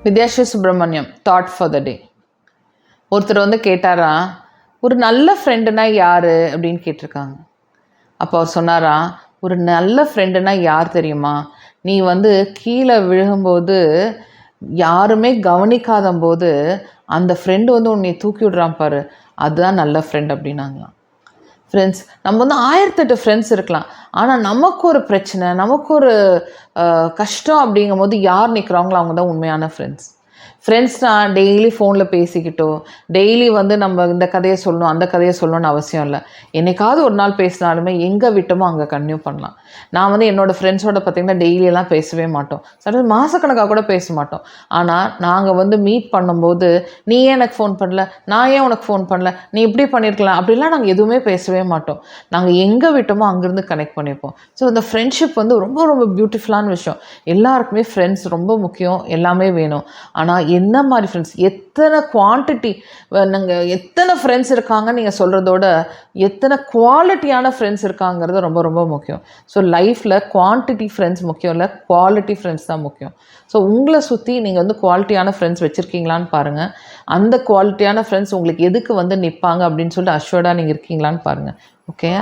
Vidyasri Subramaniam thought for the day. ஒருத்தர் வந்து கேட்டாரா, ஒரு நல்ல ஃப்ரெண்டுனா யார் அப்படின்னு கேட்டிருக்காங்க. அப்போ அவர் சொன்னாரா, ஒரு நல்ல ஃப்ரெண்டுனா யார் தெரியுமா, நீ வந்து கீழே விழுகும்போது யாருமே கவனிக்காத போது அந்த ஃப்ரெண்டு வந்து உன்னை தூக்கி விடுறான் பாரு, அதுதான் நல்ல ஃப்ரெண்ட் அப்படின்னாங்களாம். ஃப்ரெண்ட்ஸ், நம்ம வந்து 1008 ஃப்ரெண்ட்ஸ் இருக்கலாம். ஆனால் நமக்கு ஒரு பிரச்சனை, நமக்கு ஒரு கஷ்டம் அப்படிங்கும் போது யார் நிற்கிறாங்களோ அவங்க தான் உண்மையான ஃப்ரெண்ட்ஸ். ஃப்ரெண்ட்ஸ்னால் டெய்லி ஃபோனில் பேசிக்கிட்டோ, டெய்லி வந்து நம்ம இந்த கதையை சொல்லணும் அந்த கதையை சொல்லணும்னு அவசியம் இல்லை. என்னைக்காவது ஒரு நாள் பேசினாலுமே எங்கே விட்டோமோ அங்கே கன்டினியூ பண்ணலாம். நான் வந்து என்னோடய ஃப்ரெண்ட்ஸோட பார்த்திங்கன்னா டெய்லியெல்லாம் பேசவே மாட்டோம், சடங்கு மாதக்கணக்காக கூட பேச மாட்டோம். ஆனால் நாங்கள் வந்து மீட் பண்ணும்போது, நீ ஏன் எனக்கு ஃபோன் பண்ணல, நான் ஏன் உனக்கு ஃபோன் பண்ணல, நீ இப்படி பண்ணியிருக்கலாம் அப்படிலாம் நாங்கள் எதுவுமே பேசவே மாட்டோம். நாங்கள் எங்கே விட்டோமோ அங்கேருந்து கனெக்ட் பண்ணிப்போம். ஸோ இந்த ஃப்ரெண்ட்ஷிப் வந்து ரொம்ப ரொம்ப பியூட்டிஃபுல்லான விஷயம். எல்லாருக்குமே ஃப்ரெண்ட்ஸ் ரொம்ப முக்கியம், எல்லாமே வேணும். ஆனால் என்ன மாதிரி ஃப்ரெண்ட்ஸ், எத்தனை குவான்டிட்டி, நீங்கள் எத்தனை ஃப்ரெண்ட்ஸ் இருக்காங்கன்னு நீங்கள் சொல்கிறதோட எத்தனை குவாலிட்டியான ஃப்ரெண்ட்ஸ் இருக்காங்கிறது ரொம்ப ரொம்ப முக்கியம். ஸோ லைஃப்பில் குவான்டிட்டி ஃப்ரெண்ட்ஸ் முக்கியம் இல்லை, குவாலிட்டி ஃப்ரெண்ட்ஸ் தான் முக்கியம். ஸோ உங்களை சுற்றி நீங்கள் வந்து குவாலிட்டியான ஃப்ரெண்ட்ஸ் வச்சுருக்கீங்களான்னு பாருங்கள். அந்த குவாலிட்டியான ஃப்ரெண்ட்ஸ் உங்களுக்கு எதுக்கு வந்து நிற்பாங்க அப்படின்னு சொல்லிட்டு அஷ்யூர்டாக நீங்கள் இருக்கீங்களான்னு பாருங்கள். ஓகே.